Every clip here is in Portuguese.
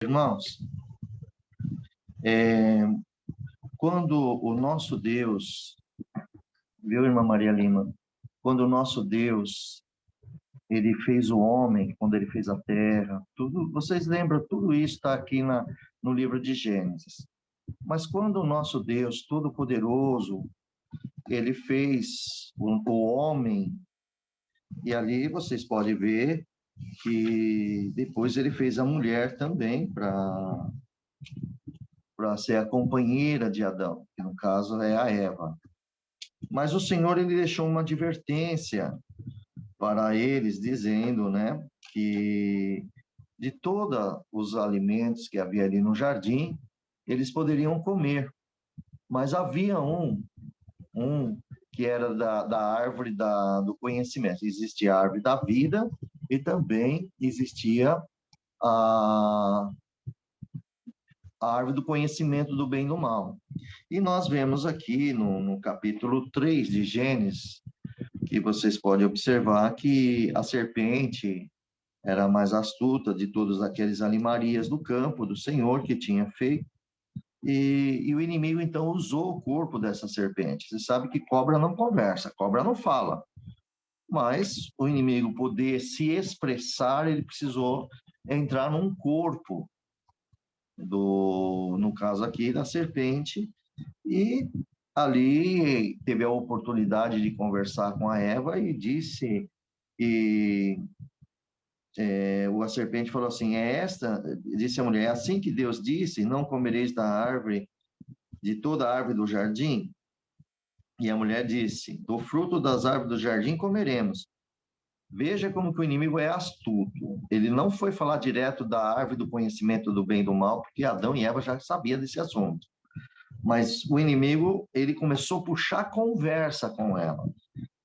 Irmãos, é, quando o nosso Deus, viu, irmã Maria Lima? Quando o nosso Deus, ele fez o homem, quando ele fez a terra, tudo, vocês lembram, tudo isso está aqui no livro de Gênesis. Mas quando o nosso Deus Todo-Poderoso, ele fez o homem, e ali vocês podem ver que depois ele fez a mulher também para ser a companheira de Adão, que no caso é a Eva. Mas o Senhor ele deixou uma advertência para eles, dizendo, né, que de todos os alimentos que havia ali no jardim, eles poderiam comer, mas havia um que era da árvore do conhecimento. Existia a árvore da vida e também existia a, a árvore do conhecimento do bem e do mal. E nós vemos aqui no capítulo 3 de Gênesis, que vocês podem observar que a serpente era a mais astuta de todos aqueles animarias do campo do Senhor que tinha feito, e o inimigo então usou o corpo dessa serpente. Você sabe que cobra não conversa, cobra não fala, mas o inimigo poder se expressar, ele precisou entrar num corpo no caso aqui da serpente, e ali teve a oportunidade de conversar com a Eva e disse, e a serpente falou assim, disse a mulher, é assim que Deus disse, não comereis da árvore, de toda a árvore do jardim? E a mulher disse, do fruto das árvores do jardim comeremos. Veja como que o inimigo é astuto. Ele não foi falar direto da árvore do conhecimento do bem e do mal, porque Adão e Eva já sabiam desse assunto. Mas o inimigo, ele começou a puxar conversa com ela.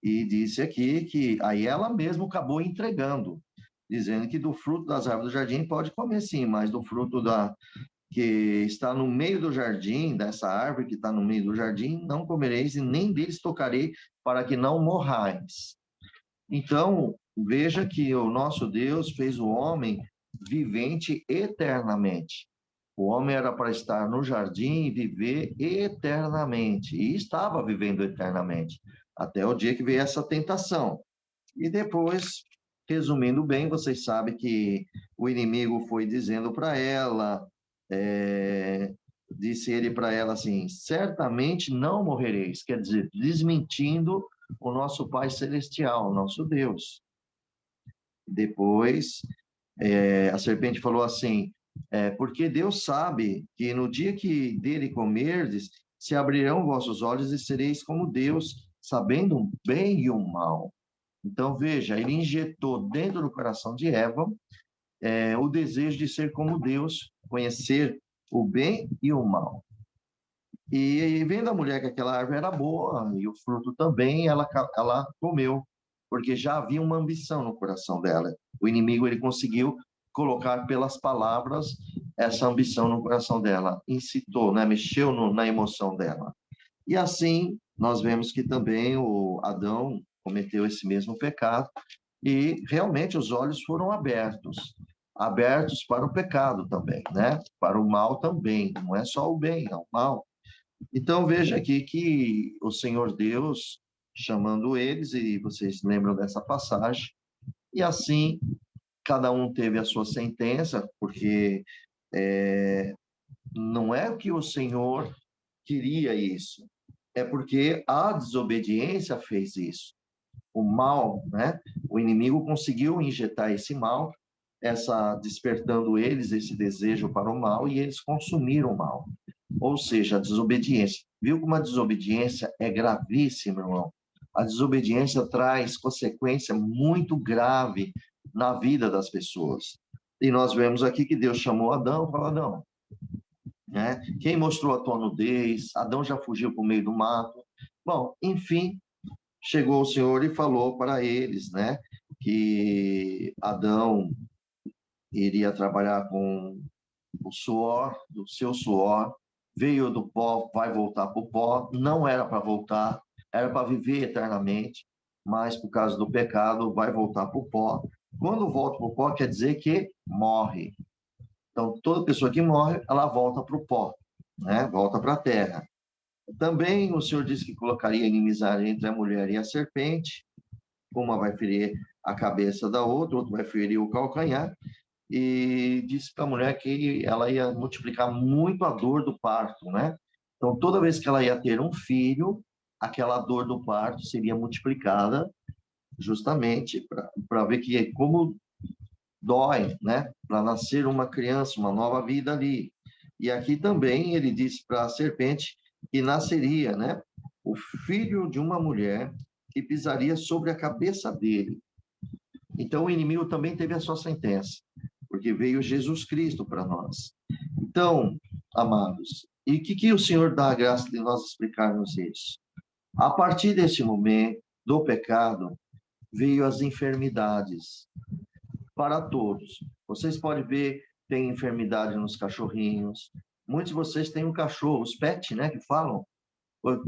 E disse aqui que aí ela mesma acabou entregando, dizendo que do fruto das árvores do jardim pode comer sim, mas do fruto que está no meio do jardim, dessa árvore que está no meio do jardim, não comereis e nem deles tocarei, para que não morrais. Então, veja que o nosso Deus fez o homem vivente eternamente. O homem era para estar no jardim e viver eternamente, e estava vivendo eternamente, até o dia que veio essa tentação. E depois, resumindo bem, vocês sabem que o inimigo foi dizendo para ela, disse ele para ela assim: certamente não morrereis, quer dizer, desmentindo o nosso Pai Celestial, o nosso Deus. Depois, a serpente falou assim: porque Deus sabe que no dia que dele comerdes, se abrirão vossos olhos e sereis como Deus, sabendo o bem e o mal. Então, veja, ele injetou dentro do coração de Eva o desejo de ser como Deus, conhecer o bem e o mal. E vendo a mulher que aquela árvore era boa, e o fruto também, ela comeu, porque já havia uma ambição no coração dela. O inimigo, ele conseguiu colocar pelas palavras essa ambição no coração dela, incitou, né, mexeu na emoção dela. E assim, nós vemos que também o Adão cometeu esse mesmo pecado, e realmente os olhos foram abertos para o pecado também, né? Para o mal também, não é só o bem, é o mal. Então veja aqui que o Senhor Deus chamando eles, e vocês lembram dessa passagem, e assim cada um teve a sua sentença, porque não é que o Senhor queria isso, é porque a desobediência fez isso. O mal, né? O inimigo conseguiu injetar esse mal, despertando eles esse desejo para o mal, e eles consumiram o mal. Ou seja, a desobediência. Viu como a desobediência é gravíssima, irmão? A desobediência traz consequência muito grave na vida das pessoas. E nós vemos aqui que Deus chamou Adão e falou: Adão, né? Quem mostrou a tua nudez? Adão já fugiu para o meio do mato. Bom, enfim, chegou o Senhor e falou para eles, né, que Adão iria trabalhar com o suor, do seu suor, veio do pó, vai voltar para o pó, não era para voltar, era para viver eternamente, mas por causa do pecado vai voltar para o pó. Quando volta para o pó, quer dizer que morre. Então, toda pessoa que morre, ela volta para o pó, né? Volta para a terra. Também o Senhor disse que colocaria inimizade entre a mulher e a serpente, uma vai ferir a cabeça da outra, outra vai ferir o calcanhar, e disse para a mulher que ela ia multiplicar muito a dor do parto, né? Então, toda vez que ela ia ter um filho, aquela dor do parto seria multiplicada, justamente para ver que como dói, né? Para nascer uma criança, uma nova vida ali. E aqui também ele disse para a serpente que nasceria, né? O filho de uma mulher que pisaria sobre a cabeça dele. Então o inimigo também teve a sua sentença, porque veio Jesus Cristo para nós. Então, amados, e o que o Senhor dá a graça de nós explicarmos isso? A partir desse momento do pecado, veio as enfermidades para todos. Vocês podem ver, tem enfermidade nos cachorrinhos. Muitos de vocês têm um cachorro, os pets, né, que falam.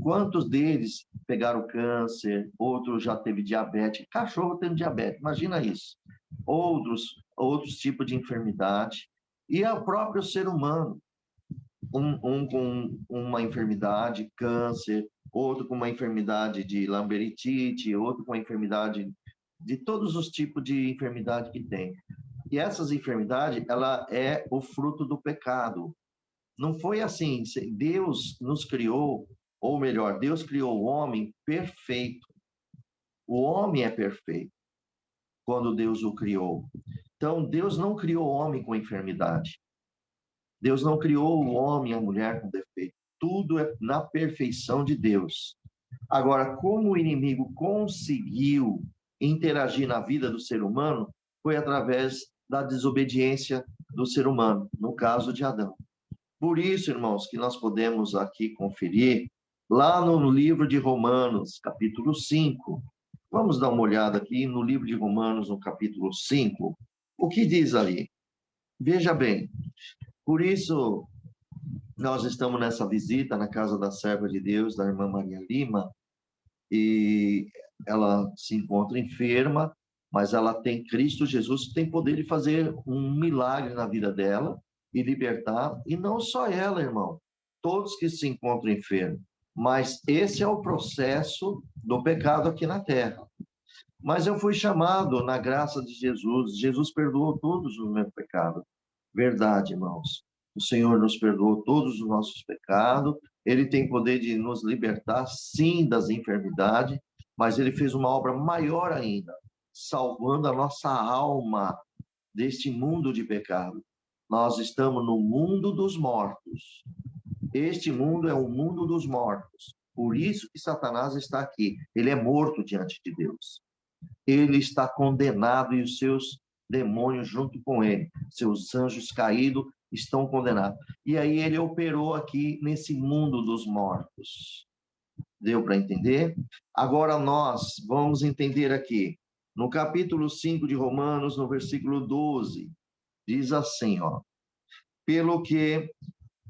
Quantos deles pegaram câncer, outros já teve diabetes, cachorro tendo diabetes, imagina isso. Outros tipos de enfermidade. E o próprio ser humano, um com uma enfermidade, câncer, outro com uma enfermidade de lamberitite, outro com uma enfermidade de todos os tipos de enfermidade que tem. E essas enfermidades, ela é o fruto do pecado. Não foi assim, Deus nos criou, ou melhor, Deus criou o homem perfeito. O homem é perfeito quando Deus o criou. Então, Deus não criou o homem com enfermidade. Deus não criou o homem e a mulher com defeito. Tudo é na perfeição de Deus. Agora, como o inimigo conseguiu interagir na vida do ser humano, foi através da desobediência do ser humano, no caso de Adão. Por isso, irmãos, que nós podemos aqui conferir lá no livro de Romanos, capítulo 5. Vamos dar uma olhada aqui no livro de Romanos, no capítulo 5. O que diz ali? Veja bem, por isso nós estamos nessa visita na casa da serva de Deus, da irmã Maria Lima, e ela se encontra enferma, mas ela tem Cristo Jesus, tem poder de fazer um milagre na vida dela e libertar, e não só ela, irmão, todos que se encontram enfermos. Mas esse é o processo do pecado aqui na terra. Mas eu fui chamado na graça de Jesus, Jesus perdoou todos os meus pecados. Verdade, irmãos. O Senhor nos perdoou todos os nossos pecados, Ele tem poder de nos libertar, sim, das enfermidades, mas Ele fez uma obra maior ainda, salvando a nossa alma deste mundo de pecado. Nós estamos no mundo dos mortos. Este mundo é o mundo dos mortos. Por isso que Satanás está aqui. Ele é morto diante de Deus. Ele está condenado e os seus demônios junto com ele, seus anjos caídos estão condenados. E aí ele operou aqui nesse mundo dos mortos. Deu para entender? Agora nós vamos entender aqui, no capítulo 5 de Romanos, no versículo 12, diz assim, ó: pelo que,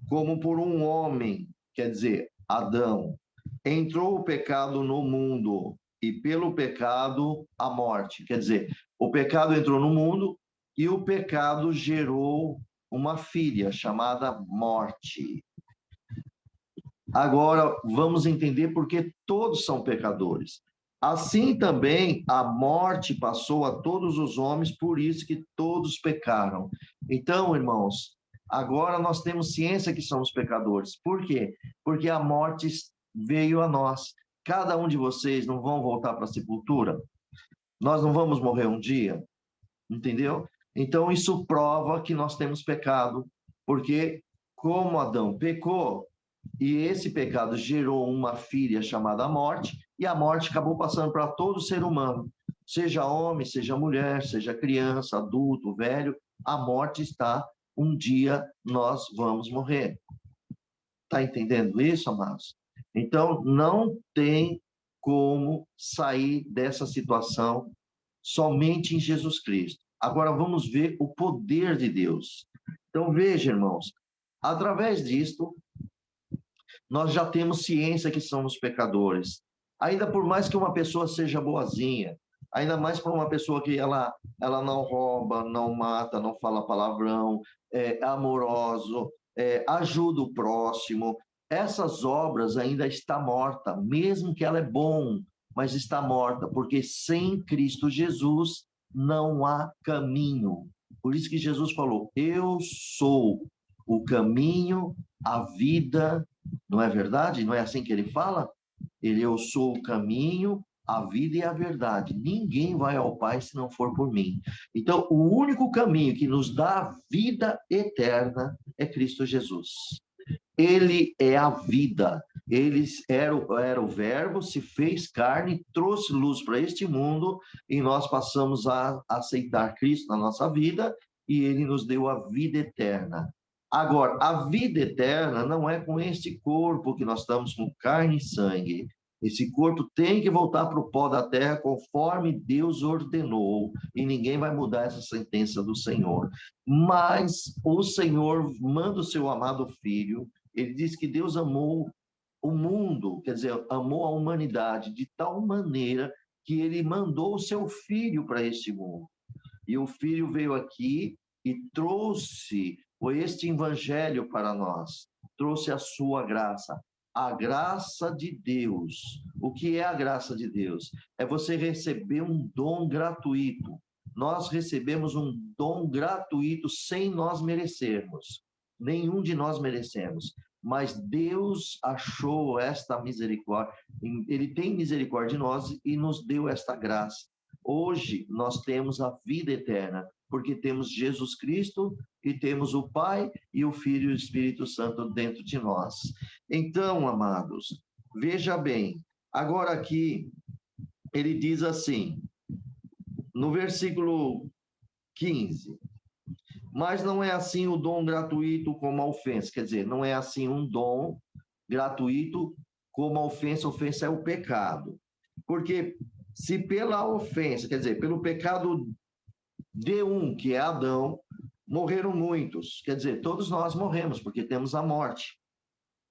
como por um homem, quer dizer, Adão, entrou o pecado no mundo, e pelo pecado a morte. Quer dizer, o pecado entrou no mundo e o pecado gerou uma filha chamada morte. Agora vamos entender por que todos são pecadores. Assim também a morte passou a todos os homens, por isso que todos pecaram. Então, irmãos, agora nós temos ciência que somos pecadores. Por quê? Porque a morte veio a nós. Cada um de vocês não vão voltar para a sepultura? Nós não vamos morrer um dia? Entendeu? Então, isso prova que nós temos pecado, porque como Adão pecou, e esse pecado gerou uma filha chamada morte, e a morte acabou passando para todo ser humano, seja homem, seja mulher, seja criança, adulto, velho, a morte está, um dia nós vamos morrer. Está entendendo isso, amados? Então, não tem como sair dessa situação somente em Jesus Cristo. Agora vamos ver o poder de Deus. Então, veja, irmãos, através disto, nós já temos ciência que somos pecadores. Ainda por mais que uma pessoa seja boazinha, ainda mais para uma pessoa que ela não rouba, não mata, não fala palavrão, é amoroso, ajuda o próximo. Essas obras ainda está morta, mesmo que ela é bom, mas está morta, porque sem Cristo Jesus não há caminho. Por isso que Jesus falou: eu sou o caminho, a vida, não é verdade? Não é assim que ele fala? Eu sou o caminho, a vida e a verdade. Ninguém vai ao Pai se não for por mim. Então, o único caminho que nos dá a vida eterna é Cristo Jesus. Ele é a vida. Ele era o Verbo, se fez carne, trouxe luz para este mundo e nós passamos a aceitar Cristo na nossa vida e ele nos deu a vida eterna. Agora, a vida eterna não é com este corpo que nós estamos com carne e sangue. Esse corpo tem que voltar para o pó da terra conforme Deus ordenou, e ninguém vai mudar essa sentença do Senhor. Mas o Senhor manda o seu amado Filho. Ele diz que Deus amou o mundo, quer dizer, amou a humanidade de tal maneira que ele mandou o seu Filho para este mundo. E o Filho veio aqui e trouxe este evangelho para nós, trouxe a sua graça, a graça de Deus. O que é a graça de Deus? É você receber um dom gratuito. Nós recebemos um dom gratuito sem nós merecermos. Nenhum de nós merecemos. Mas Deus achou esta misericórdia, Ele tem misericórdia de nós e nos deu esta graça. Hoje nós temos a vida eterna, porque temos Jesus Cristo e temos o Pai e o Filho e o Espírito Santo dentro de nós. Então, amados, veja bem, agora aqui ele diz assim, no versículo 15: mas não é assim o dom gratuito como a ofensa. Quer dizer, não é assim um dom gratuito como a ofensa. A ofensa é o pecado. Porque se pela ofensa, quer dizer, pelo pecado de um, que é Adão, morreram muitos. Quer dizer, todos nós morremos, porque temos a morte.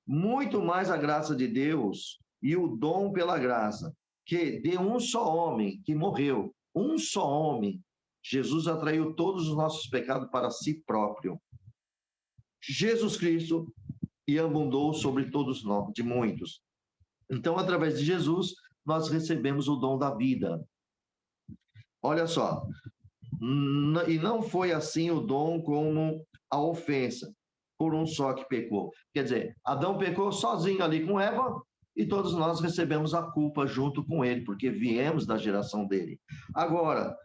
Muito mais a graça de Deus e o dom pela graça, que de um só homem que morreu, um só homem, Jesus atraiu todos os nossos pecados para si próprio. Jesus Cristo e abundou sobre todos nós, de muitos. Então, através de Jesus, nós recebemos o dom da vida. Olha só, e não foi assim o dom como a ofensa, por um só que pecou. Quer dizer, Adão pecou sozinho ali com Eva, e todos nós recebemos a culpa junto com ele, porque viemos da geração dele. Agora,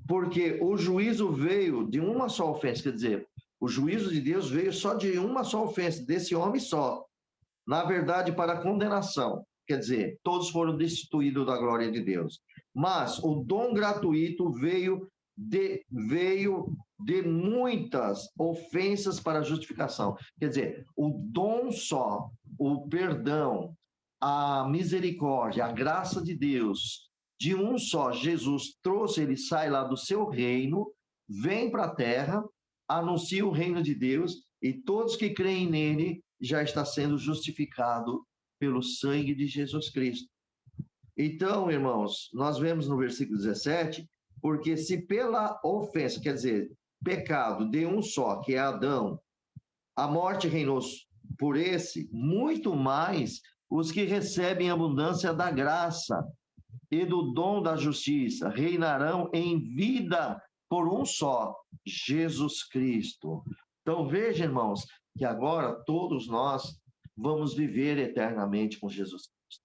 porque o juízo veio de uma só ofensa, quer dizer, o juízo de Deus veio só de uma só ofensa, desse homem só. Na verdade, para a condenação. Quer dizer, todos foram destituídos da glória de Deus. Mas o dom gratuito veio de muitas ofensas para a justificação. Quer dizer, o dom só, o perdão, a misericórdia, a graça de Deus, de um só, Jesus trouxe, ele sai lá do seu reino, vem para a terra, anuncia o reino de Deus, e todos que creem nele já está sendo justificado pelo sangue de Jesus Cristo. Então, irmãos, nós vemos no versículo 17, porque se pela ofensa, quer dizer, pecado de um só, que é Adão, a morte reinou por esse, muito mais os que recebem abundância da graça e do dom da justiça reinarão em vida por um só, Jesus Cristo. Então, veja, irmãos, que agora todos nós vamos viver eternamente com Jesus Cristo.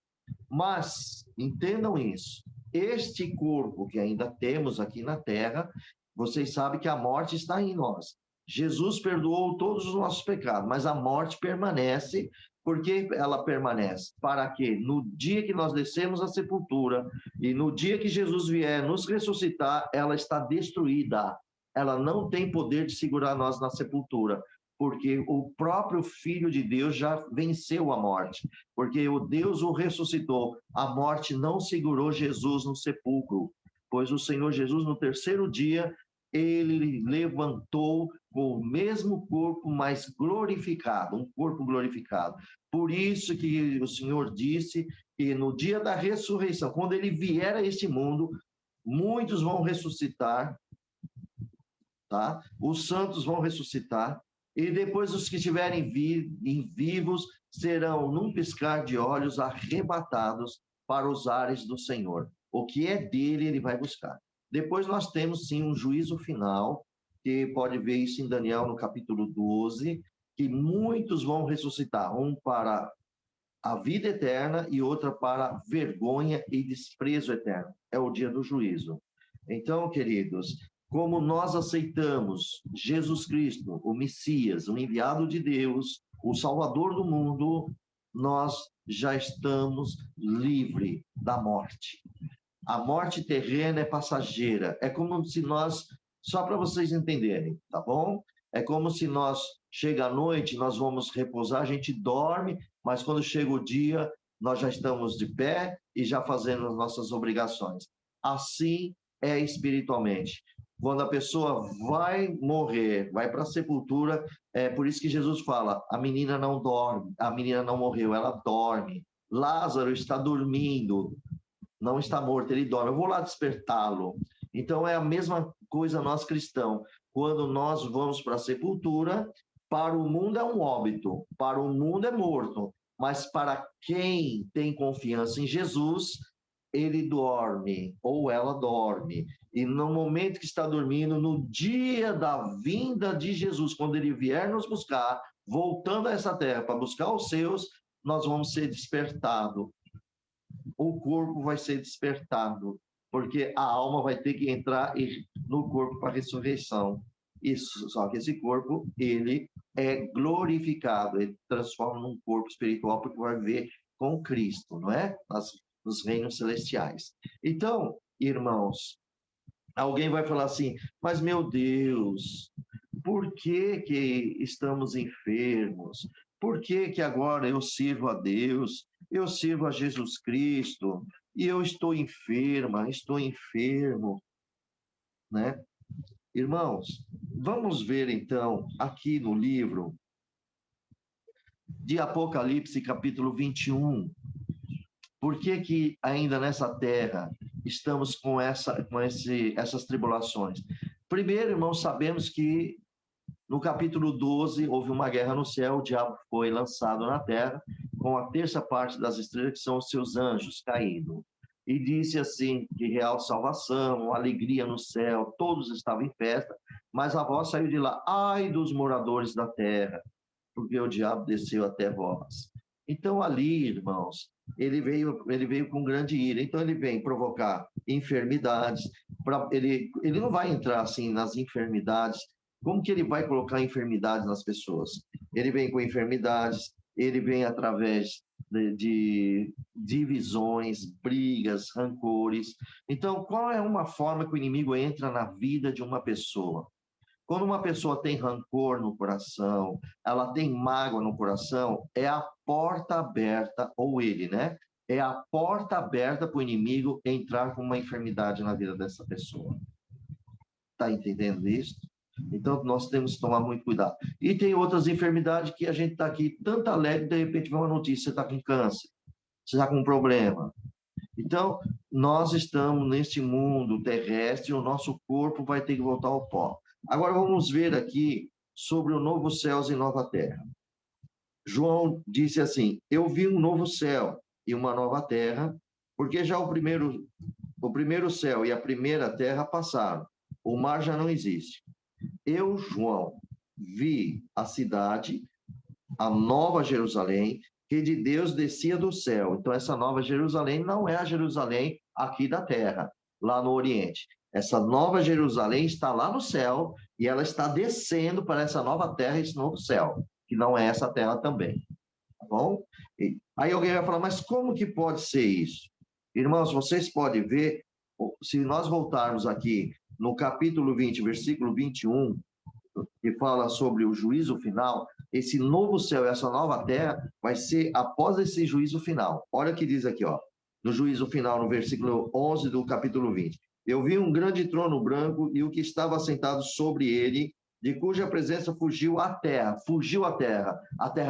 Mas, entendam isso, este corpo que ainda temos aqui na terra, vocês sabem que a morte está em nós. Jesus perdoou todos os nossos pecados, mas a morte permanece. Por que ela permanece? Para que no dia que nós descemos à sepultura e no dia que Jesus vier nos ressuscitar, ela está destruída. Ela não tem poder de segurar nós na sepultura, porque o próprio Filho de Deus já venceu a morte, porque o Deus o ressuscitou. A morte não segurou Jesus no sepulcro, pois o Senhor Jesus, no terceiro dia, ele levantou com o mesmo corpo, mas glorificado, um corpo glorificado. Por isso que o Senhor disse que no dia da ressurreição, quando ele vier a este mundo, muitos vão ressuscitar, tá? Os santos vão ressuscitar, e depois os que estiverem vivos serão, num piscar de olhos, arrebatados para os ares do Senhor. O que é dele, ele vai buscar. Depois nós temos, sim, um juízo final, que pode ver isso em Daniel, no capítulo 12, que muitos vão ressuscitar, um para a vida eterna e outra para vergonha e desprezo eterno. É o dia do juízo. Então, queridos, como nós aceitamos Jesus Cristo, o Messias, o enviado de Deus, o Salvador do mundo, nós já estamos livres da morte. A morte terrena é passageira. É como se nós, só para vocês entenderem, tá bom? É como se nós, chega a noite, nós vamos repousar, a gente dorme, mas quando chega o dia, nós já estamos de pé e já fazendo as nossas obrigações. Assim é espiritualmente. Quando a pessoa vai morrer, vai para a sepultura, é por isso que Jesus fala, a menina não dorme, a menina não morreu, ela dorme. Lázaro está dormindo, não está morto, ele dorme. Eu vou lá despertá-lo. Então é a mesma coisa nós cristãos. Quando nós vamos para a sepultura, para o mundo é um óbito, para o mundo é morto, mas para quem tem confiança em Jesus, ele dorme ou ela dorme. E no momento que está dormindo, no dia da vinda de Jesus, quando ele vier nos buscar, voltando a essa terra para buscar os seus, nós vamos ser despertados. O corpo vai ser despertado, porque a alma vai ter que entrar no corpo para a ressurreição. Isso, só que esse corpo, ele é glorificado, ele transforma num corpo espiritual, porque vai viver com Cristo, não é? Nos reinos celestiais. Então, irmãos, alguém vai falar assim, mas meu Deus, por que que estamos enfermos? Por que que agora eu sirvo a Deus, eu sirvo a Jesus Cristo, e eu estou enferma, estou enfermo, né? Irmãos, vamos ver então aqui no livro de Apocalipse, capítulo 21, por que que ainda nessa terra estamos com essas tribulações? Primeiro, irmãos, sabemos que no capítulo 12 houve uma guerra no céu, o diabo foi lançado na terra, com a terça parte das estrelas, que são os seus anjos caídos. E disse assim, que real salvação, alegria no céu, todos estavam em festa, mas a voz saiu de lá, ai dos moradores da terra, porque o diabo desceu até vós. Então ali, irmãos, ele veio com grande ira. Então ele vem provocar enfermidades. Ele não vai entrar assim nas enfermidades. Como que ele vai colocar enfermidades nas pessoas? Ele vem com enfermidades, ele vem através de divisões, brigas, rancores. Então, qual é uma forma que o inimigo entra na vida de uma pessoa? Quando uma pessoa tem rancor no coração, ela tem mágoa no coração, é a porta aberta, ou ele, né? É a porta aberta para o inimigo entrar com uma enfermidade na vida dessa pessoa. Está entendendo isso? Então, nós temos que tomar muito cuidado. E tem outras enfermidades que a gente está aqui tanto alegre, de repente vem uma notícia, você está com câncer, você está com um problema. Então, nós estamos neste mundo terrestre, o nosso corpo vai ter que voltar ao pó. Agora vamos ver aqui sobre o novo céu e nova terra. João disse assim, eu vi um novo céu e uma nova terra, porque já o primeiro céu e a primeira terra passaram, o mar já não existe. Eu, João, vi a cidade, a nova Jerusalém, que de Deus descia do céu. Então, essa nova Jerusalém não é a Jerusalém aqui da terra, lá no Oriente. Essa nova Jerusalém está lá no céu e ela está descendo para essa nova terra, esse novo céu, que não é essa terra também. Tá bom? E aí alguém vai falar, mas como que pode ser isso? Irmãos, vocês podem ver, se nós voltarmos aqui no capítulo 20, versículo 21, que fala sobre o juízo final, esse novo céu e essa nova terra vai ser após esse juízo final. Olha o que diz aqui, ó, no juízo final, no versículo 11 do capítulo 20. Eu vi um grande trono branco e o que estava sentado sobre ele, de cuja presença fugiu a terra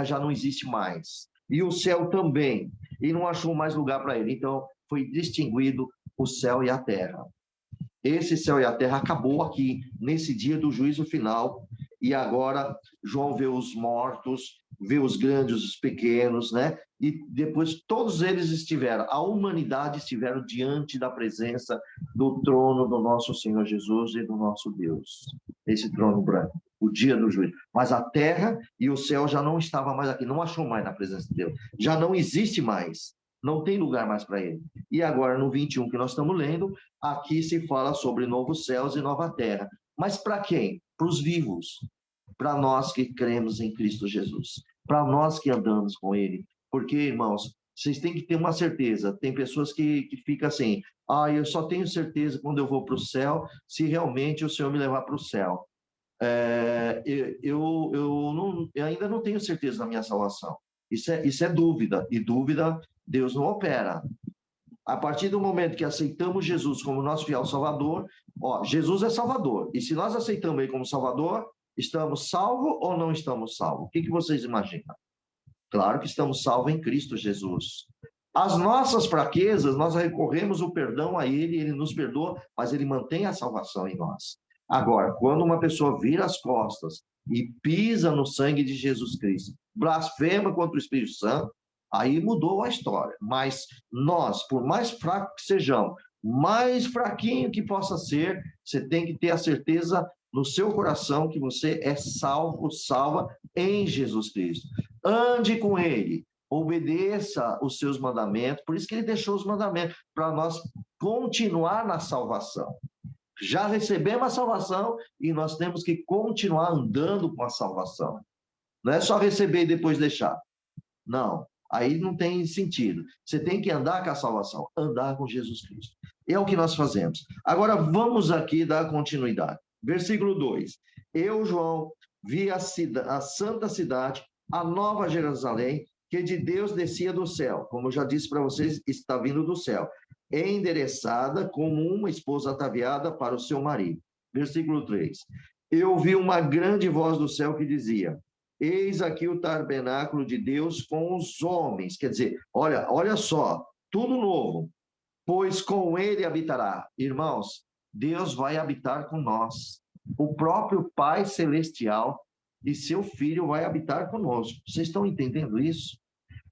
já não existe mais. E o céu também, e não achou mais lugar para ele. Então, foi distinguido o céu e a terra. Esse céu e a terra acabou aqui, nesse dia do juízo final. E agora João vê os mortos, vê os grandes, os pequenos, né? E depois todos eles estiveram, a humanidade estiveram diante da presença do trono do nosso Senhor Jesus e do nosso Deus. Esse trono branco, o dia do juízo. Mas a terra e o céu já não estavam mais aqui, não achou mais na presença de Deus. Já não existe mais, não tem lugar mais para ele. E agora, no 21 que nós estamos lendo, aqui se fala sobre novos céus e nova terra. Mas para quem? Para os vivos, para nós que cremos em Cristo Jesus, para nós que andamos com Ele. Porque, irmãos, vocês têm que ter uma certeza. Tem pessoas que ficam assim, eu só tenho certeza quando eu vou para o céu, se realmente o Senhor me levar para o céu. Eu ainda não tenho certeza da minha salvação. Isso é dúvida, e dúvida Deus não opera. A partir do momento que aceitamos Jesus como nosso fiel Salvador, Jesus é Salvador. E se nós aceitamos Ele como Salvador, estamos salvos ou não estamos salvos? O que vocês imaginam? Claro que estamos salvos em Cristo Jesus. As nossas fraquezas, nós recorremos o perdão a Ele, Ele nos perdoa, mas Ele mantém a salvação em nós. Agora, quando uma pessoa vira as costas e pisa no sangue de Jesus Cristo, blasfema contra o Espírito Santo, aí mudou a história. Mas nós, por mais fraco que sejamos, mais fraquinho que possa ser, você tem que ter a certeza no seu coração que você é salvo, salva em Jesus Cristo. Ande com Ele, obedeça os seus mandamentos, por isso que Ele deixou os mandamentos, para nós continuar na salvação. Já recebemos a salvação e nós temos que continuar andando com a salvação. Não é só receber e depois deixar. Não, aí não tem sentido. Você tem que andar com a salvação, andar com Jesus Cristo. É o que nós fazemos. Agora vamos aqui dar continuidade. Versículo 2. Eu, João, vi a santa cidade, a nova Jerusalém, que de Deus descia do céu. Como eu já disse para vocês, está vindo do céu. Endereçada como uma esposa ataviada para o seu marido. Versículo 3. Eu ouvi uma grande voz do céu que dizia: eis aqui o tabernáculo de Deus com os homens. Quer dizer, olha só, tudo novo, pois com ele habitará. Irmãos, Deus vai habitar com nós. O próprio Pai Celestial e seu Filho vai habitar conosco. Vocês estão entendendo isso?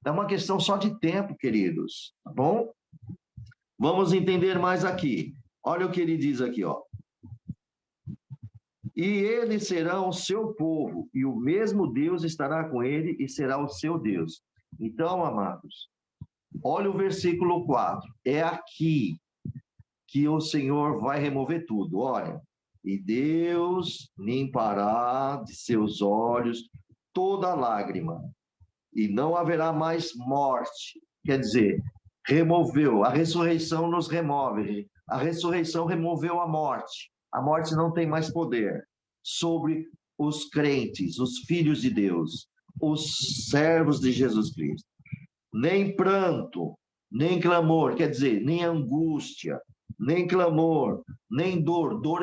É uma questão só de tempo, queridos, tá bom? Vamos entender mais aqui. Olha o que ele diz aqui, ó. E eles serão o seu povo, e o mesmo Deus estará com ele e será o seu Deus. Então, amados, olha o versículo 4. É aqui que o Senhor vai remover tudo. Olha, e Deus limpará de seus olhos toda lágrima, e não haverá mais morte. Quer dizer, removeu, a ressurreição nos remove. A ressurreição removeu a morte. A morte não tem mais poder sobre os crentes, os filhos de Deus, os servos de Jesus Cristo. Nem pranto, nem clamor, quer dizer, nem angústia, nem clamor, nem dor. Dor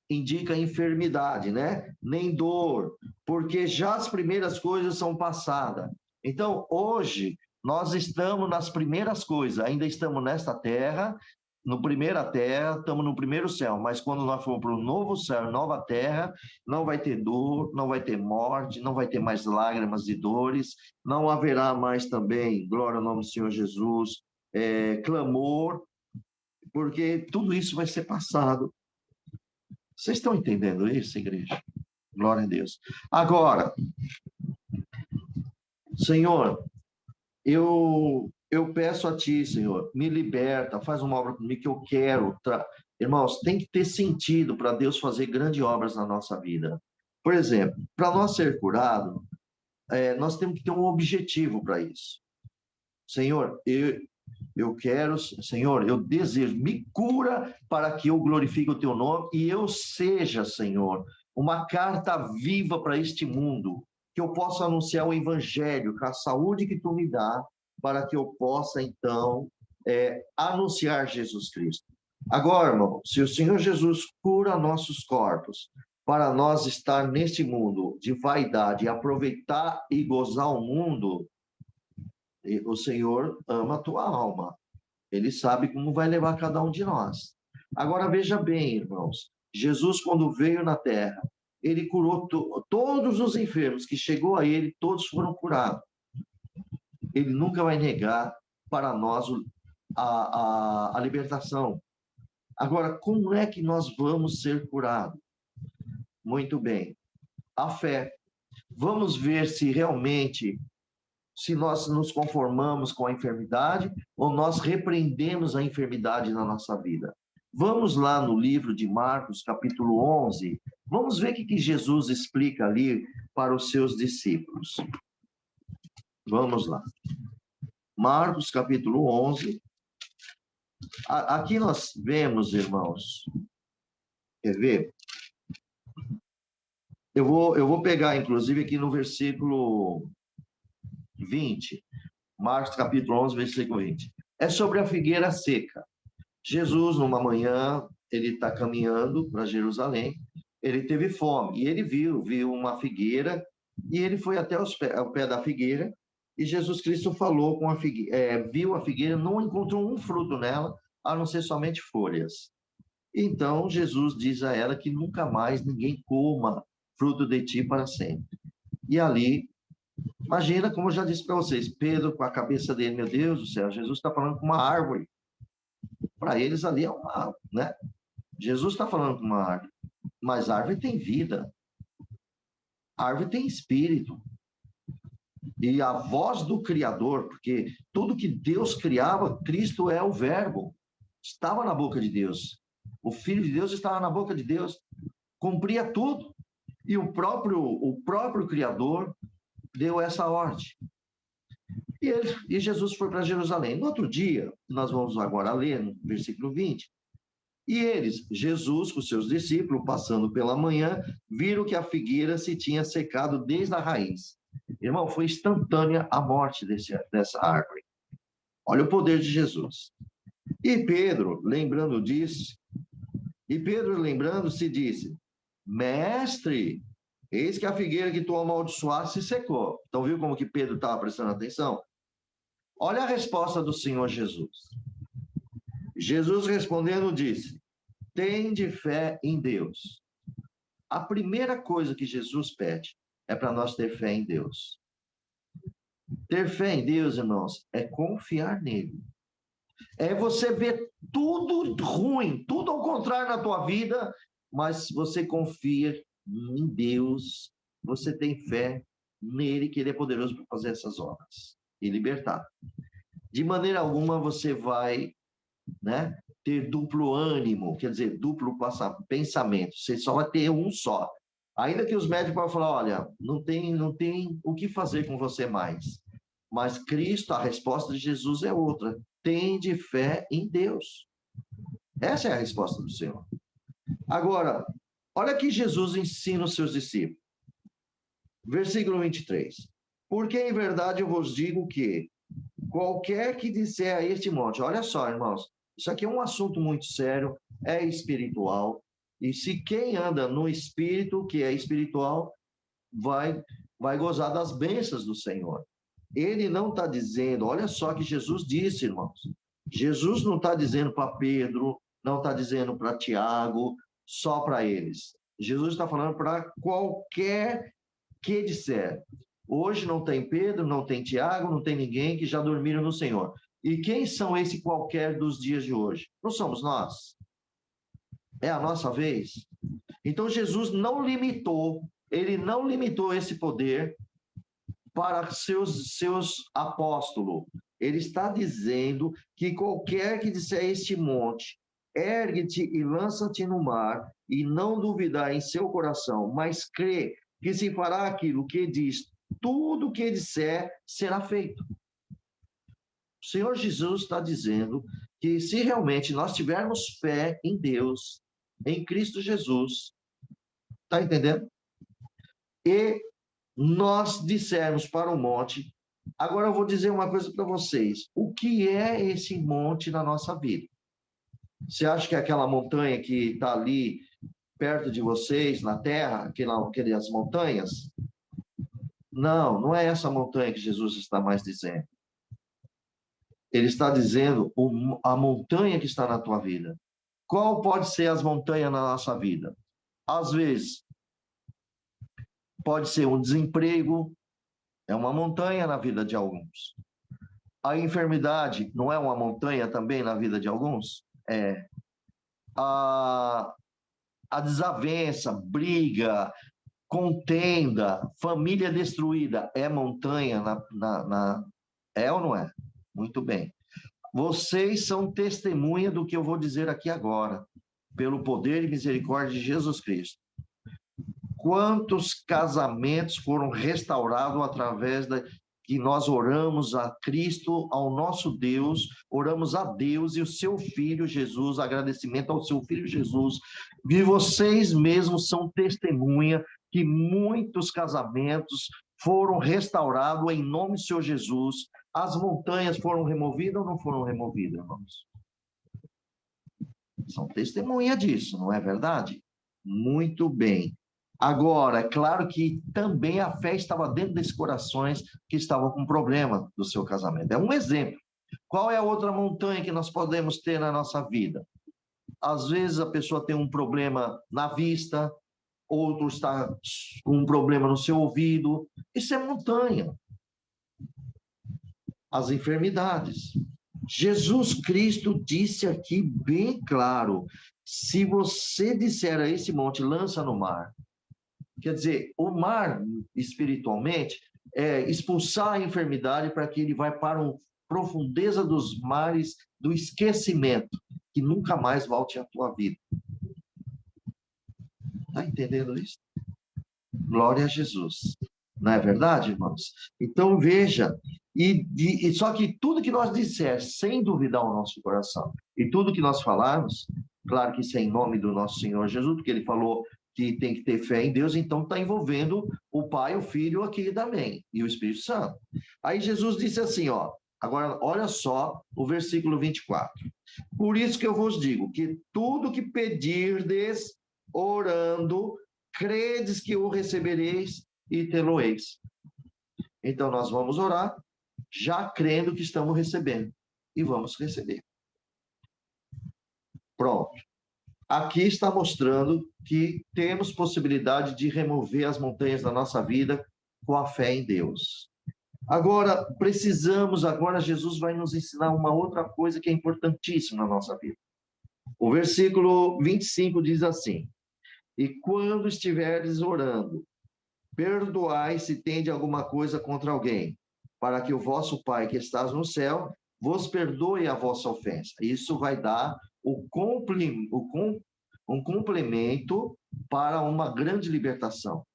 indica enfermidade, né? Nem dor, porque já as primeiras coisas são passadas. Então, hoje, nós estamos nas primeiras coisas, ainda estamos nesta terra, no primeira terra, estamos no primeiro céu, mas quando nós formos para o novo céu, nova terra, não vai ter dor, não vai ter morte, não vai ter mais lágrimas e dores, não haverá mais também, glória ao nome do Senhor Jesus, clamor, porque tudo isso vai ser passado. Vocês estão entendendo isso, igreja? Glória a Deus. Agora, Senhor, eu peço a Ti, Senhor, me liberta, faz uma obra comigo que eu quero. Irmãos, tem que ter sentido para Deus fazer grandes obras na nossa vida. Por exemplo, para nós ser curado, nós temos que ter um objetivo para isso. Senhor, eu quero, Senhor, eu desejo, me cura para que eu glorifique o Teu nome e eu seja, Senhor, uma carta viva para este mundo, que eu possa anunciar o Evangelho, com a saúde que Tu me dá, para que eu possa, então, anunciar Jesus Cristo. Agora, irmão, se o Senhor Jesus cura nossos corpos, para nós estar neste mundo de vaidade, aproveitar e gozar o mundo, o Senhor ama a tua alma. Ele sabe como vai levar cada um de nós. Agora, veja bem, irmãos, Jesus, quando veio na terra, ele curou todos os enfermos que chegou a ele, todos foram curados. Ele nunca vai negar para nós a libertação. Agora, como é que nós vamos ser curados? Muito bem, a fé. Vamos ver se realmente, se nós nos conformamos com a enfermidade ou nós repreendemos a enfermidade na nossa vida. Vamos lá no livro de Marcos, capítulo 11. Vamos ver o que Jesus explica ali para os seus discípulos. Vamos lá. Marcos, capítulo 11. Aqui nós vemos, irmãos, quer ver? Eu vou pegar, inclusive, aqui no versículo 20. Marcos, capítulo 11, versículo 20. É sobre a figueira seca. Jesus, numa manhã, ele está caminhando para Jerusalém, ele teve fome, e ele viu uma figueira, e ele foi até ao pé da figueira, e Jesus Cristo falou com a figueira, viu a figueira, não encontrou um fruto nela, a não ser somente folhas. Então, Jesus diz a ela que nunca mais ninguém coma fruto de ti para sempre. E ali, imagina, como eu já disse para vocês, Pedro com a cabeça dele, meu Deus do céu, Jesus está falando com uma árvore. Para eles ali é uma, né? Jesus está falando com uma árvore, mas a árvore tem vida, a árvore tem espírito. E a voz do Criador, porque tudo que Deus criava, Cristo é o Verbo, estava na boca de Deus. O Filho de Deus estava na boca de Deus, cumpria tudo. E o próprio Criador deu essa ordem. E Jesus foi para Jerusalém. No outro dia, nós vamos agora ler no versículo 20, e eles, Jesus com seus discípulos, passando pela manhã, viram que a figueira se tinha secado desde a raiz. Irmão, foi instantânea a morte dessa árvore. Olha o poder de Jesus. E Pedro, lembrando-se, disse: Mestre, eis que a figueira que tu amaldiçoaste se secou. Então, viu como que Pedro estava prestando atenção? Olha a resposta do Senhor Jesus. Jesus respondendo disse: tende fé em Deus. A primeira coisa que Jesus pede é para nós ter fé em Deus. Ter fé em Deus, irmãos, é confiar nele. É você ver tudo ruim, tudo ao contrário na tua vida, mas você confia em Deus, você tem fé nele, que ele é poderoso para fazer essas obras e libertar. De maneira alguma você vai, né, ter duplo ânimo, quer dizer, duplo pensamento. Você só vai ter um só. Ainda que os médicos vão falar, olha, não tem o que fazer com você mais. Mas Cristo, a resposta de Jesus é outra. Tende fé em Deus. Essa é a resposta do Senhor. Agora, olha que Jesus ensina os seus discípulos. Versículo 23. Porque em verdade eu vos digo que qualquer que disser a este monte, olha só, irmãos, isso aqui é um assunto muito sério, é espiritual, e se quem anda no espírito, que é espiritual, vai gozar das bênçãos do Senhor. Ele não está dizendo, olha só que Jesus disse, irmãos, Jesus não está dizendo para Pedro, não está dizendo para Tiago, só para eles. Jesus está falando para qualquer que disser. Hoje não tem Pedro, não tem Tiago, não tem ninguém que já dormiram no Senhor. E quem são esse qualquer dos dias de hoje? Não somos nós. É a nossa vez. Então Jesus não limitou, ele não limitou esse poder para seus apóstolos. Ele está dizendo que qualquer que disser este monte, ergue-te e lança-te no mar, e não duvidar em seu coração, mas crê que se fará aquilo que diz, tudo o que disser será feito. O Senhor Jesus está dizendo que se realmente nós tivermos fé em Deus, em Cristo Jesus, está entendendo? E nós dissermos para o monte, agora eu vou dizer uma coisa para vocês, o que é esse monte na nossa vida? Você acha que é aquela montanha que está ali perto de vocês, na terra, aquelas montanhas? Não, não é essa montanha que Jesus está mais dizendo. Ele está dizendo a montanha que está na tua vida. Qual pode ser as montanhas na nossa vida? Às vezes, pode ser um desemprego, é uma montanha na vida de alguns. A enfermidade não é uma montanha também na vida de alguns? É. A desavença, briga, contenda, família destruída, é montanha é ou não é? Muito bem. Vocês são testemunha do que eu vou dizer aqui agora, pelo poder e misericórdia de Jesus Cristo. Quantos casamentos foram restaurados através que nós oramos a Cristo, ao nosso Deus, oramos a Deus e o seu Filho Jesus, agradecimento ao seu Filho Jesus, e vocês mesmos são testemunha que muitos casamentos foram restaurados em nome do Senhor Jesus. As montanhas foram removidas ou não foram removidas, irmãos? São testemunha disso, não é verdade? Muito bem. Agora, é claro que também a fé estava dentro desses corações que estavam com problema do seu casamento. É um exemplo. Qual é a outra montanha que nós podemos ter na nossa vida? Às vezes a pessoa tem um problema na vista, outro está com um problema no seu ouvido. Isso é montanha. As enfermidades. Jesus Cristo disse aqui bem claro: se você disser a esse monte, lança no mar. Quer dizer, o mar, espiritualmente, é expulsar a enfermidade para que ele vá para a profundeza dos mares do esquecimento, que nunca mais volte à tua vida. Está entendendo isso? Glória a Jesus. Não é verdade, irmãos? Então, veja, só que tudo que nós disser, sem duvidar o nosso coração, e tudo que nós falarmos, claro que isso é em nome do nosso Senhor Jesus, porque ele falou que tem que ter fé em Deus, então está envolvendo o Pai, o Filho aqui também, e o Espírito Santo. Aí Jesus disse assim, ó, agora olha só o versículo 24. Por isso que eu vos digo, que tudo que pedirdes, orando, credes que o recebereis e tê-lo-eis. Então nós vamos orar, já crendo que estamos recebendo, e vamos receber. Pronto. Aqui está mostrando que temos possibilidade de remover as montanhas da nossa vida com a fé em Deus. Agora, Jesus vai nos ensinar uma outra coisa que é importantíssima na nossa vida. O versículo 25 diz assim: e quando estiveres orando, perdoai se tende alguma coisa contra alguém, para que o vosso Pai que estás no céu vos perdoe a vossa ofensa. Isso vai dar um complemento para uma grande libertação.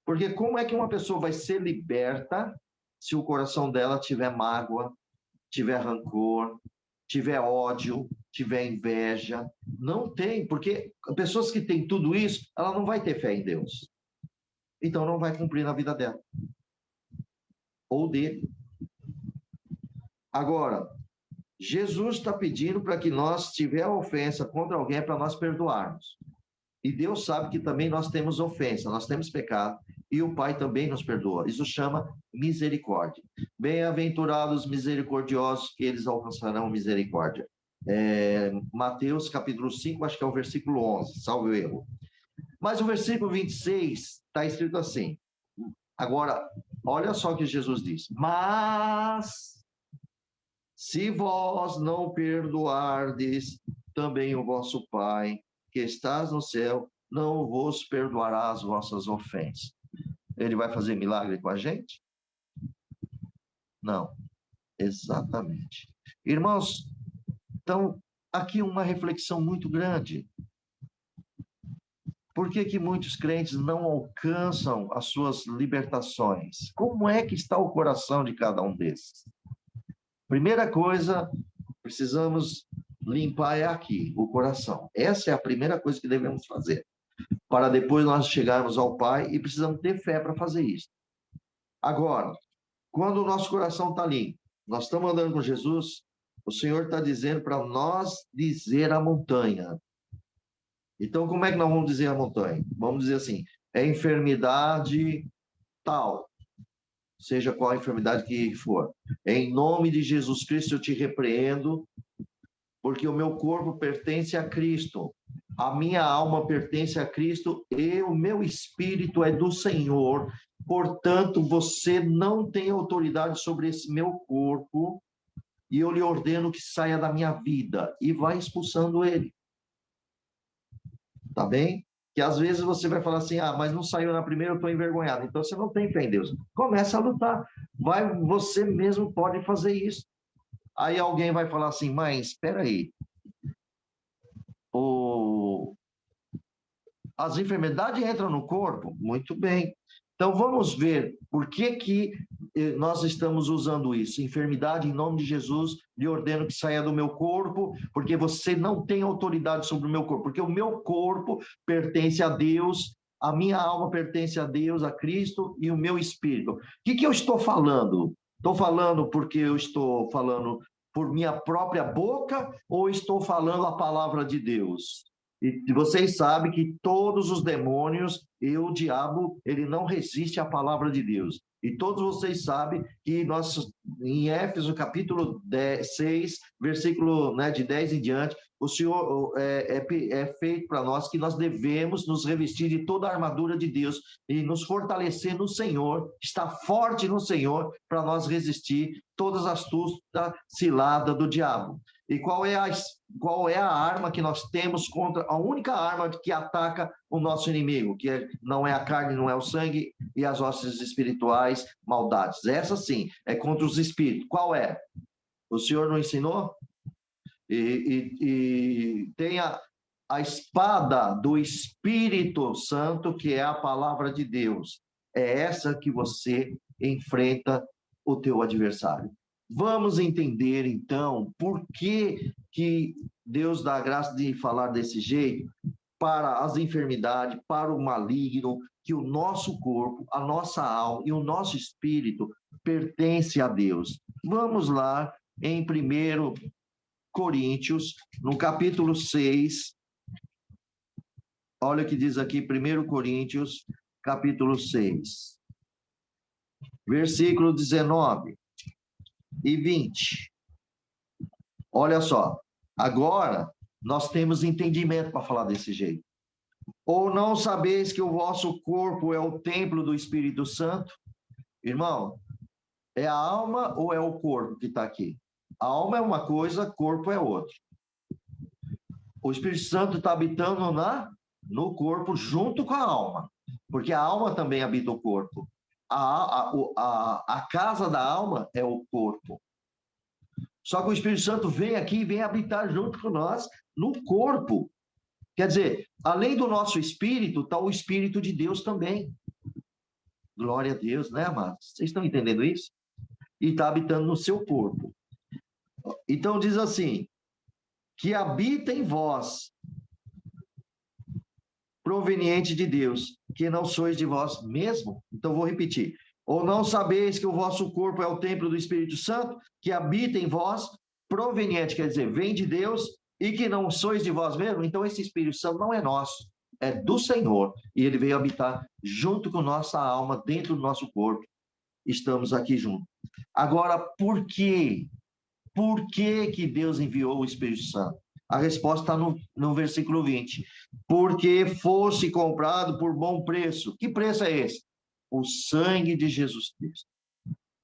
Porque como é que uma pessoa vai ser liberta se o coração dela tiver mágoa, tiver rancor, tiver ódio, tiver inveja? Não tem, porque pessoas que têm tudo isso, ela não vai ter fé em Deus. Então não vai cumprir na vida dela. Ou dele. Agora, Jesus está pedindo para que nós, se tiver ofensa contra alguém, para nós perdoarmos. E Deus sabe que também nós temos ofensa, nós temos pecado, e o Pai também nos perdoa. Isso chama misericórdia. Bem-aventurados misericordiosos, que eles alcançarão misericórdia. Mateus capítulo 5, acho que é o versículo 11, salvo o erro. Mas o versículo 26 está escrito assim. Agora, olha só o que Jesus diz. Mas, se vós não perdoardes, também o vosso Pai, que estás no céu, não vos perdoará as vossas ofensas. Ele vai fazer milagre com a gente? Não, exatamente. Irmãos, então, aqui uma reflexão muito grande. Por que que muitos crentes não alcançam as suas libertações? Como é que está o coração de cada um desses? Primeira coisa, precisamos limpar é aqui, o coração. Essa é a primeira coisa que devemos fazer. Para depois nós chegarmos ao Pai, e precisamos ter fé para fazer isso. Agora, quando o nosso coração está limpo, nós estamos andando com Jesus, o Senhor está dizendo para nós dizer a montanha. Então, como é que nós vamos dizer a montanha? Vamos dizer assim, é enfermidade tal, seja qual a enfermidade que for. Em nome de Jesus Cristo, eu te repreendo, porque o meu corpo pertence a Cristo, a minha alma pertence a Cristo e o meu espírito é do Senhor. Portanto, você não tem autoridade sobre esse meu corpo e eu lhe ordeno que saia da minha vida, e vai expulsando ele. Tá bem? Que às vezes você vai falar assim, mas não saiu na primeira, eu estou envergonhado. Então você não tem fé em Deus. Começa a lutar. Você mesmo pode fazer isso. Aí alguém vai falar assim, mas espera aí, as enfermidades entram no corpo? Muito bem. Então vamos ver por que nós estamos usando isso. Enfermidade, em nome de Jesus, lhe ordeno que saia do meu corpo, porque você não tem autoridade sobre o meu corpo, porque o meu corpo pertence a Deus, a minha alma pertence a Deus, a Cristo e o meu espírito. O que eu estou falando? Estou falando porque eu estou falando por minha própria boca ou estou falando a palavra de Deus? E vocês sabem que todos os demônios e o diabo, ele não resiste à palavra de Deus. E todos vocês sabem que nós, em Éfeso, capítulo 6, versículo de 10 em diante, o Senhor é feito para nós que nós devemos nos revestir de toda a armadura de Deus e nos fortalecer no Senhor, estar forte no Senhor, para nós resistir todas as astúcias ciladas do diabo. E qual é a arma que nós temos contra, a única arma que ataca o nosso inimigo, não é a carne, não é o sangue e as hostes espirituais, maldades. Essa sim, é contra os espíritos. Qual é? O Senhor não ensinou? E tem a espada do Espírito Santo, que é a palavra de Deus. É essa que você enfrenta o teu adversário. Vamos entender, então, por que Deus dá a graça de falar desse jeito para as enfermidades, para o maligno, que o nosso corpo, a nossa alma e o nosso espírito pertence a Deus. Vamos lá em 1 Coríntios, no capítulo 6. Olha o que diz aqui, 1 Coríntios, capítulo 6, versículo 19 e 20. Olha só, agora nós temos entendimento para falar desse jeito. Ou não sabeis que o vosso corpo é o templo do Espírito Santo? Irmão, é a alma ou é o corpo que está aqui? A alma é uma coisa, corpo é outra. O Espírito Santo está habitando no corpo junto com a alma, porque a alma também habita o corpo. A casa da alma é o corpo. Só que o Espírito Santo vem aqui e vem habitar junto com nós no corpo. Quer dizer, além do nosso espírito, está o Espírito de Deus também. Glória a Deus, né, amados? Vocês estão entendendo isso? E está habitando no seu corpo. Então diz assim, que habita em vós, proveniente de Deus, que não sois de vós mesmo. Então vou repetir. Ou não sabeis que o vosso corpo é o templo do Espírito Santo, que habita em vós, proveniente, quer dizer, vem de Deus, e que não sois de vós mesmo? Então esse Espírito Santo não é nosso, é do Senhor, e ele veio habitar junto com nossa alma, dentro do nosso corpo. Estamos aqui juntos. Agora, por quê? Por que Deus enviou o Espírito Santo? A resposta está no versículo 20. Porque fosse comprado por bom preço. Que preço é esse? O sangue de Jesus Cristo.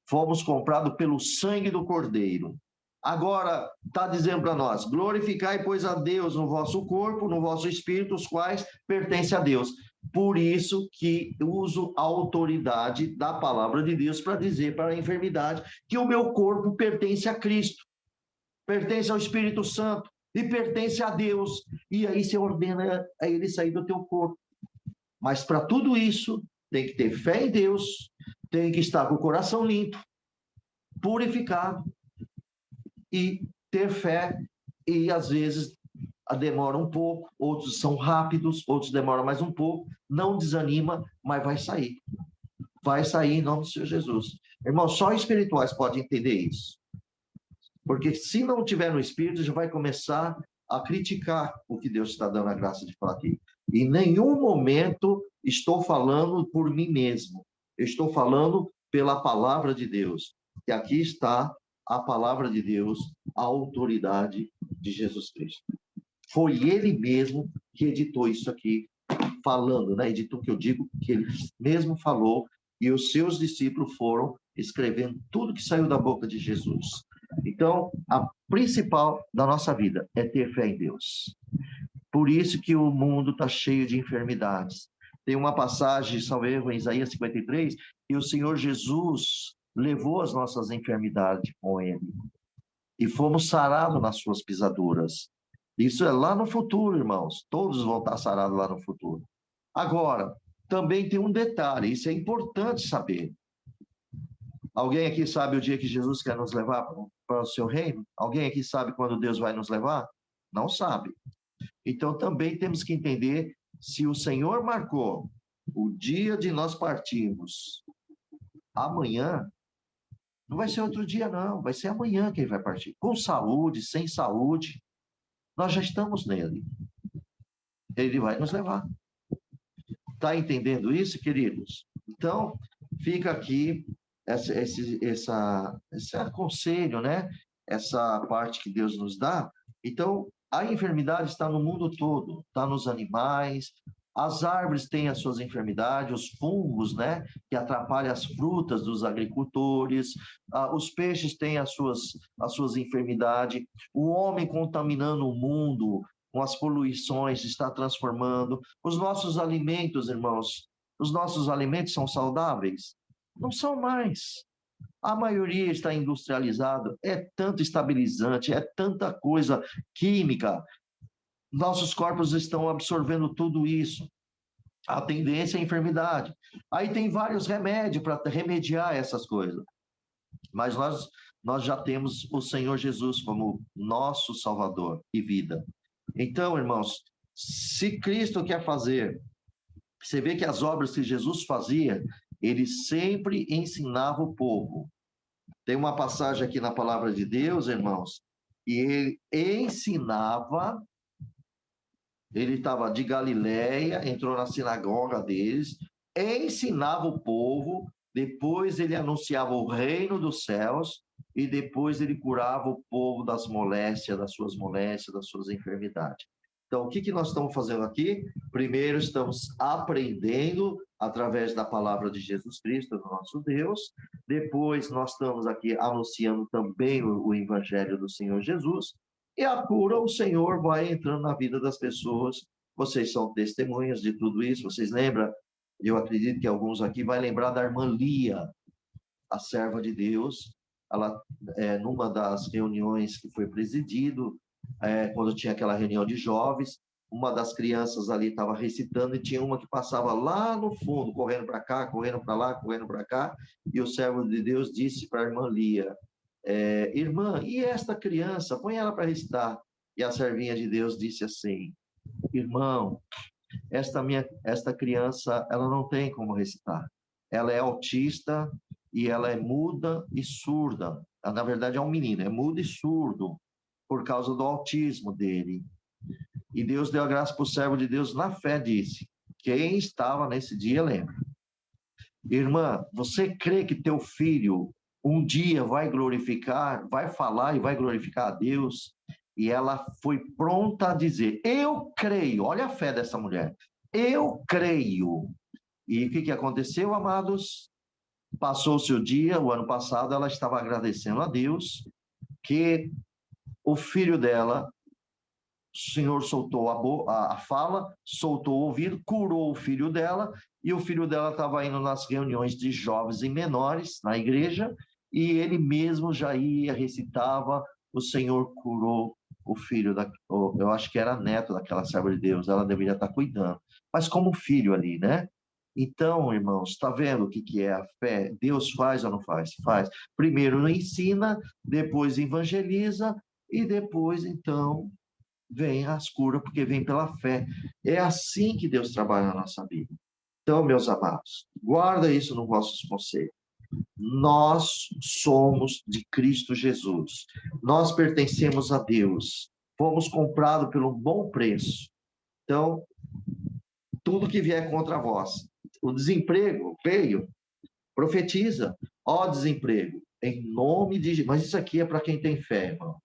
Fomos comprados pelo sangue do Cordeiro. Agora, está dizendo para nós, glorificai, pois, a Deus no vosso corpo, no vosso espírito, os quais pertencem a Deus. Por isso que uso a autoridade da palavra de Deus para dizer para a enfermidade que o meu corpo pertence a Cristo, pertence ao Espírito Santo e pertence a Deus. E aí você ordena a ele sair do teu corpo. Mas para tudo isso, tem que ter fé em Deus, tem que estar com o coração limpo, purificado, e ter fé, e às vezes demora um pouco, outros são rápidos, outros demoram mais um pouco, não desanima, mas vai sair. Vai sair em nome do Senhor Jesus. Irmão, só espirituais podem entender isso. Porque se não tiver no Espírito, já vai começar a criticar o que Deus está dando a graça de falar aqui. Em nenhum momento estou falando por mim mesmo. Eu estou falando pela palavra de Deus. Que aqui está a palavra de Deus, a autoridade de Jesus Cristo. Foi ele mesmo que editou isso aqui, falando, né? Editou que eu digo que ele mesmo falou, e os seus discípulos foram escrevendo tudo que saiu da boca de Jesus. Então, a principal da nossa vida é ter fé em Deus. Por isso que o mundo está cheio de enfermidades. Tem uma passagem, salvo erro, em Isaías 53, que o Senhor Jesus levou as nossas enfermidades com ele. E fomos sarados nas suas pisaduras. Isso é lá no futuro, irmãos. Todos vão estar sarados lá no futuro. Agora, também tem um detalhe, isso é importante saber. Alguém aqui sabe o dia que Jesus quer nos levar para o seu reino? Alguém aqui sabe quando Deus vai nos levar? Não sabe. Então, também temos que entender, se o Senhor marcou o dia de nós partirmos amanhã, não vai ser outro dia, não. Vai ser amanhã que ele vai partir. Com saúde, sem saúde, nós já estamos nele. Ele vai nos levar. Está entendendo isso, queridos? Então, fica aqui esse aconselho, né? Essa parte que Deus nos dá. Então, a enfermidade está no mundo todo, está nos animais, as árvores têm as suas enfermidades, os fungos, né? Que atrapalham as frutas dos agricultores, os peixes têm as suas enfermidades, o homem contaminando o mundo com as poluições, está transformando. Os nossos alimentos, irmãos, os nossos alimentos são saudáveis? Não são mais. A maioria está industrializada, é tanto estabilizante, é tanta coisa química. Nossos corpos estão absorvendo tudo isso. A tendência é a enfermidade. Aí tem vários remédios para remediar essas coisas. Mas nós já temos o Senhor Jesus como nosso Salvador e vida. Então, irmãos, se Cristo quer fazer, você vê que as obras que Jesus fazia, ele sempre ensinava o povo. Tem uma passagem aqui na palavra de Deus, irmãos, e ele ensinava, ele estava de Galiléia, entrou na sinagoga deles, ensinava o povo, depois ele anunciava o reino dos céus, e depois ele curava o povo das moléstias, das suas enfermidades. Então, o que nós estamos fazendo aqui? Primeiro, estamos aprendendo através da palavra de Jesus Cristo, do nosso Deus. Depois, nós estamos aqui anunciando também o evangelho do Senhor Jesus. E a cura, o Senhor vai entrando na vida das pessoas. Vocês são testemunhas de tudo isso. Vocês lembram? Eu acredito que alguns aqui vão lembrar da irmã Lia, a serva de Deus. Ela, numa das reuniões que foi presidido, quando tinha aquela reunião de jovens, uma das crianças ali estava recitando e tinha uma que passava lá no fundo, correndo para cá, correndo para lá, correndo para cá, e o servo de Deus disse para a irmã Lia, irmã, e esta criança? Põe ela para recitar. E a servinha de Deus disse assim, irmão, esta criança, ela não tem como recitar. Ela é autista e ela é muda e surda. Na verdade, é um menino, é mudo e surdo, por causa do autismo dele. E Deus deu a graça para o servo de Deus, na fé, disse, quem estava nesse dia, lembra. Irmã, você crê que teu filho um dia vai glorificar, vai falar e vai glorificar a Deus? E ela foi pronta a dizer, eu creio, olha a fé dessa mulher, eu creio. E o que aconteceu, amados? Passou-se o dia, o ano passado, ela estava agradecendo a Deus que o filho dela, o Senhor soltou a fala, soltou o ouvido, curou o filho dela, e o filho dela estava indo nas reuniões de jovens e menores na igreja, e ele mesmo já ia, recitava, o Senhor curou o filho, eu acho que era neto daquela serva de Deus, ela deveria estar cuidando, mas como filho ali, né? Então, irmãos, está vendo o que é a fé? Deus faz ou não faz? Faz. Primeiro ensina, depois evangeliza, e depois, então, vem as curas, porque vem pela fé. É assim que Deus trabalha na nossa vida. Então, meus amados, guarda isso nos vossos conselhos. Nós somos de Cristo Jesus. Nós pertencemos a Deus. Fomos comprados por um bom preço. Então, tudo que vier contra vós, o desemprego veio, profetiza, ó desemprego, Em nome de Jesus. Mas isso aqui é para quem tem fé, irmão.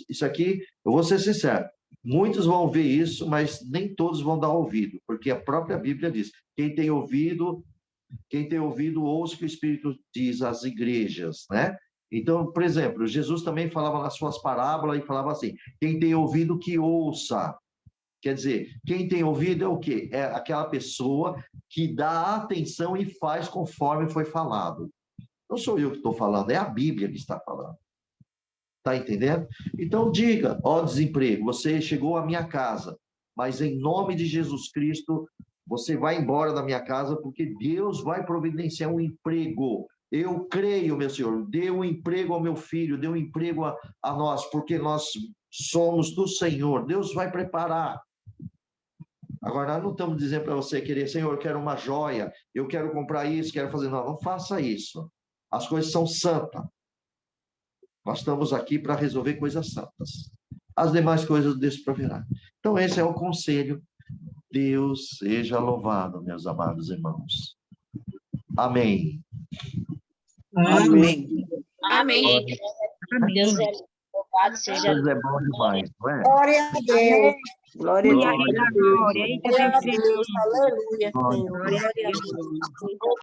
Isso aqui, eu vou ser sincero, muitos vão ouvir isso, mas nem todos vão dar ouvido, porque a própria Bíblia diz: quem tem ouvido, ouça o que o Espírito diz às igrejas, né? Então, por exemplo, Jesus também falava nas suas parábolas e falava assim: quem tem ouvido, que ouça. Quer dizer, quem tem ouvido é o quê? É aquela pessoa que dá atenção e faz conforme foi falado. Não sou eu que estou falando, é a Bíblia que está falando. Está entendendo? Então, diga: ó desemprego, você chegou à minha casa, mas em nome de Jesus Cristo, você vai embora da minha casa, porque Deus vai providenciar um emprego. Eu creio, meu Senhor, dê um emprego ao meu filho, dê um emprego a nós, porque nós somos do Senhor. Deus vai preparar. Agora, nós não estamos dizendo para você querer: Senhor, eu quero uma joia, eu quero comprar isso, quero fazer. Não, não faça isso. As coisas são santas. Nós estamos aqui para resolver coisas santas. As demais coisas Deus proverá. Então, esse é o conselho. Deus seja louvado, meus amados irmãos. Amém. Amém. Amém. Deus é louvado, seja Deus é bom demais, não é? Glória a Deus. Glória a Deus. Glória a Deus. Aleluia, Senhor. Glória a Deus.